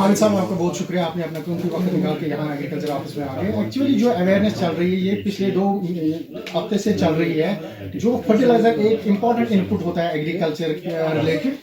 वालिद साहब, आपका बहुत शुक्रिया, आपने अपना कीमती वक्त निकाल के यहाँ एग्रीकल्चर ऑफिस में आ गए। एक्चुअली जो अवेयरनेस चल रही है ये पिछले 2 हफ्ते से चल रही है। जो फर्टिलाइजर एक इम्पॉर्टेंट इनपुट होता है एग्रीकल्चर रिलेटेड,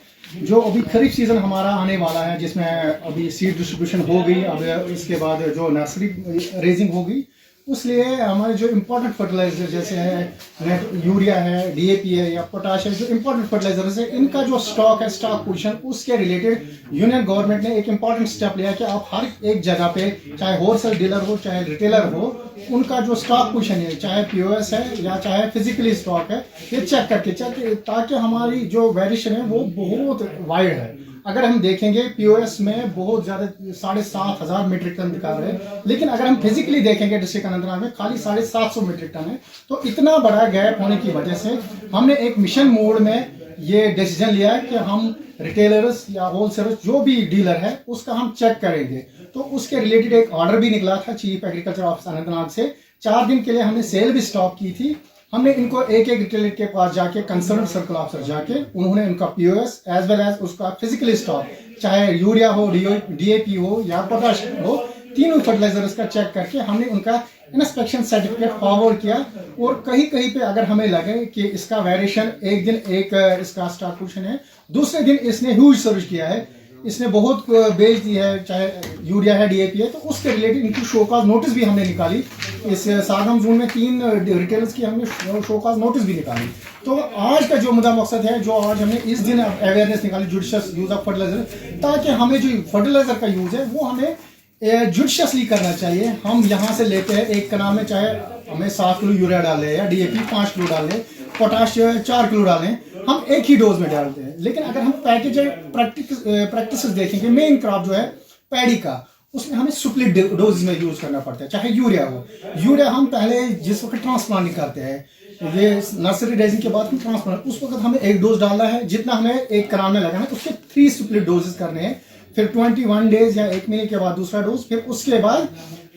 जो अभी खरीफ सीजन हमारा आने वाला है, जिसमें अभी सीड डिस्ट्रीब्यूशन हो गई, अब इसके बाद जो नर्सरी रेजिंग होगी, उसलिए हमारे जो इम्पोर्टेंट फर्टिलाइजर जैसे है यूरिया है, डीएपी है या पोटाश है, जो इम्पोर्टेंट फर्टिलाइजर्स है, इनका जो स्टॉक है, स्टॉक पोजीशन, उसके रिलेटेड यूनियन गवर्नमेंट ने एक इम्पॉर्टेंट स्टेप लिया कि आप हर एक जगह पे, चाहे होलसेल डीलर हो चाहे रिटेलर हो, उनका जो स्टॉक पोजीशन है, चाहे पीओएस है या चाहे फिजिकली स्टॉक है, ये चेक करके ताकि हमारी जो वेरिएशन है वो बहुत वाइड है। अगर हम देखेंगे पीओएस में बहुत ज्यादा 7,500 मीट्रिक टन दिखा रहे हैं, लेकिन अगर हम फिजिकली देखेंगे डिस्ट्रिक्ट अनंतनाग में खाली 750 मीट्रिक टन है। तो इतना बड़ा गैप होने की वजह से हमने एक मिशन मोड में ये डिसीजन लिया है कि हम रिटेलर्स या होलसेलर्स जो भी डीलर है उसका हम चेक करेंगे। तो उसके रिलेटेड एक ऑर्डर भी निकला था चीफ एग्रीकल्चर ऑफिसर अनंतनाग से। 4 दिन के लिए हमने सेल भी स्टॉप की थी। हमने इनको एक एक रिटेलर के पास जाके, कंसर्न सर्कल ऑफिसर जाके, उन्होंने उनका पीओएस एज वेल एज उसका फिजिकली स्टॉक, चाहे यूरिया हो, डीएपी हो या पोटाश हो, तीनों फर्टिलाइजर्स का चेक करके हमने उनका इंस्पेक्शन सर्टिफिकेट फॉरवर्ड किया। और कहीं कहीं पे अगर हमें लगे कि इसका वेरिएशन एक दिन एक इसका स्टॉक पोजीशन है, दूसरे दिन इसने ह्यूज सर्च किया है, इसने बहुत बेच दी है, चाहे यूरिया है, डीएपी है, तो उसके रिलेटेड इनकी शोकाज नोटिस भी हमने निकाली। इस सागम जोन में 3 रिटेलर्स की हमने शोकाज नोटिस भी निकाली। तो आज का जो मुद्दा मकसद है, जो आज हमने इस दिन अवेयरनेस निकाली, जुडिशियस यूज ऑफ फर्टिलाइजर, ताकि हमें जो फर्टिलाइजर का यूज है वो हमें जुडिशियसली करना चाहिए। हम यहाँ से लेते हैं एक कनाल में, चाहे हमें 7 किलो यूरिया डालें या डीएपी 5 किलो डालें, पोटाश 4 किलो डालें, हम एक ही डोज में डालते हैं। लेकिन अगर हम पैकेज प्रैक्टिस देखेंगे, मेन क्रॉप जो है पैडी का, उसमें हमें स्प्लिट डोज में यूज करना पड़ता है। चाहे यूरिया हो, यूरिया हम पहले जिस वक्त ट्रांसप्लांटिंग करते हैं, ये नर्सरी रेजिंग के बाद हम ट्रांसप्लांट, उस वक्त हमें एक डोज डालना है, जितना हमें एक कनाल में लगाना है, उसके 3 स्प्लिट डोजेस करने हैं। फिर 21 डेज या 1 महीने के बाद दूसरा डोज, फिर उसके बाद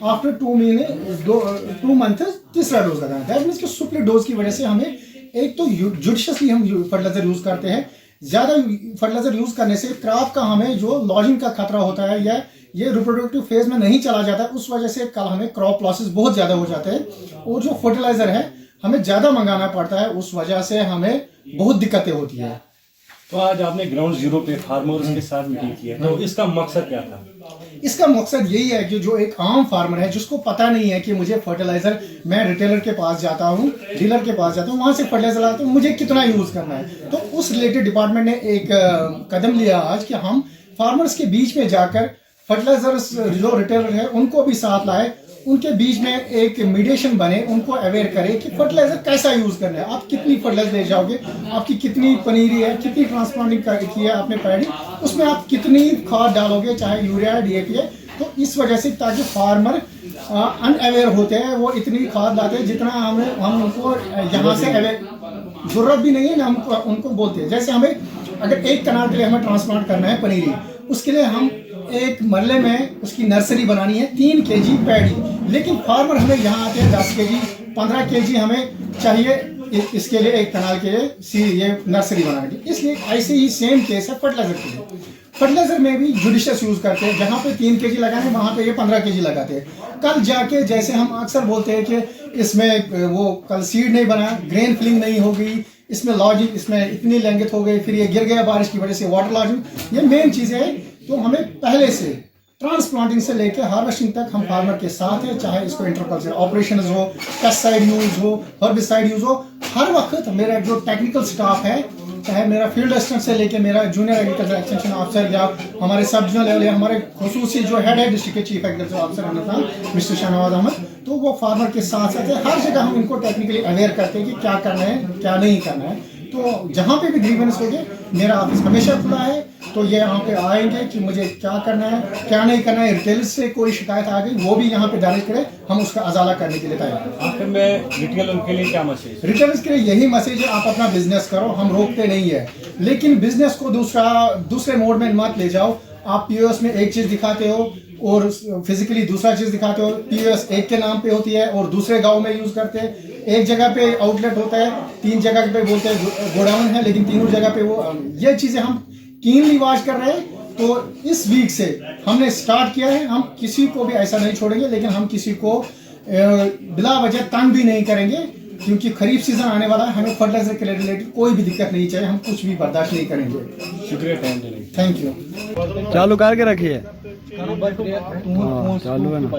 आफ्टर 2 मंथ तीसरा डोज लगाना है। दैट मींस कि स्प्लिट डोज की वजह से हमें एक तो जुडिशियसली हम फर्टिलाइजर यूज करते हैं। ज्यादा फर्टिलाइजर यूज करने से क्रॉप का हमें जो लॉजिंग का खतरा होता है या ये रिप्रोडक्टिव फेज में नहीं चला जाता, उस वजह से कल हमें क्रॉप लॉसेस बहुत ज्यादा हो जाते हैं। और जो फर्टिलाइजर है हमें ज्यादा मंगाना पड़ता है, उस वजह से हमें बहुत दिक्कतें होती है। तो आज आपने ग्राउंड जीरो पे फार्मर्स के साथ मीटिंग की है, तो इसका मकसद क्या था? इसका मकसद यही है कि जो एक आम फार्मर है, जिसको पता नहीं है कि मुझे फर्टिलाइजर, मैं रिटेलर के पास जाता हूँ, डीलर के पास जाता हूँ, वहां से फर्टिलाइजर लाता हूँ, मुझे कितना यूज करना है, तो उस रिलेटेड डिपार्टमेंट ने एक कदम लिया आज कि हम फार्मर्स के बीच में जाकर फर्टिलाइजर्स जो रिटेलर है उनको भी साथ लाए, उनके बीच में एक मीडिएशन बने, उनको अवेयर करे कि फर्टिलाइजर कैसा यूज करना है, आप कितनी फर्टिलाइजर ले जाओगे, आपकी कितनी पनीरी है, कितनी ट्रांसप्लांटिंग की है आपने पैडी, उसमें आप कितनी खाद डालोगे, चाहे यूरिया है, डीएपी है। तो इस वजह से ताकि फार्मर अनअवेयर होते हैं, वो इतनी खाद लाते हैं जितना हम उनको यहाँ से अवेयर जरूरत भी नहीं है, हम उनको बोलते हैं। जैसे हमें अगर एक कनाल के लिए हमें ट्रांसप्लांट करना है पनीरी, उसके लिए हम एक मरले में उसकी नर्सरी बनानी है 3 kg पैडी, लेकिन फार्मर हमें यहाँ आते हैं 10 kg 15 kg हमें चाहिए इसके लिए, एक कनाल के लिए ये नर्सरी बनाने की। इसलिए ऐसे ही सेम केस है फर्टिलाइजर के लिए। फर्टिलाइजर में भी जुडिशियस यूज करते हैं, जहाँ पे 3 kg लगाने वहाँ पे ये 15 kg लगाते हैं। कल जाके जैसे हम अक्सर बोलते हैं कि इसमें वो कल सीड नहीं बना, ग्रेन फिलिंग नहीं होगी, इसमें लॉजिंग, इसमें इतनी लेंथ हो गई, फिर ये गिर गया बारिश की वजह से, वाटर लॉजिंग, ये मेन चीजें हैं। तो हमें पहले से ट्रांसप्लांटिंग से लेकर हार्वेस्टिंग तक हम फार्मर के साथ हैं, चाहे इसको इंटरकल्चर ऑपरेशंस हो, पेस्टिसाइड यूज हो, हर्बिसाइड यूज हो, हर वक्त मेरा जो टेक्निकल स्टाफ है, चाहे मेरा फील्ड असिस्टेंट से लेके मेरा जूनियर एग्रीकल्चर एक्सटेंशन ऑफिसर या हमारे सब डिविजनल लेवल या हमारे खुसूसी जो हेड है डिस्ट्रिक्ट के chief agriculture officer Anantnag mister Shahnawaz Ahmad, तो वो फार्मर के साथ साथ है। हर जगह हम इनको टेक्निकली अवेयर करते हैं कि क्या करना है, क्या नहीं करना है। तो जहाँ पे भी ग्रीवेंस होंगे, मेरा ऑफिस हमेशा खुला है, तो ये यहाँ पे आएंगे कि मुझे क्या करना है, क्या नहीं करना है। रिटेलर्स से कोई शिकायत आ गई, वो भी यहाँ पे डायरेक्ट करे, हम उसका अजाला करने के लिए तैयार हैं। आखिर में रिटेलर के लिए क्या मैसेज? रिटेलर्स के लिए यही मैसेज है, आप अपना बिजनेस करो, हम रोकते नहीं है, लेकिन बिजनेस को दूसरे मोड में मत ले जाओ। आप पीओएस में एक चीज दिखाते हो और फिजिकली दूसरा चीज दिखाते हो। पीओएस एक के नाम पे होती है और दूसरे गांव में यूज करते हैं। एक जगह पे आउटलेट होता है, 3 जगह पे बोलते हैं गोडाउन है, लेकिन तीनों जगह पे वो ये चीजें हम कीनली वॉच कर रहे हैं तो इस वीक से हमने स्टार्ट किया है, हम किसी को भी ऐसा नहीं छोड़ेंगे, लेकिन हम किसी को बिला वजह तंग भी नहीं करेंगे, क्योंकि खरीफ सीजन आने वाला है। हमें फर्टिलाइजर के रिलेटेड कोई भी दिक्कत नहीं चाहिए, हम कुछ भी बर्दाश्त नहीं करेंगे। शुक्रिया टाइम देने के लिए। Thank you. चालू करके रखिए। हाँ, चालू है ना।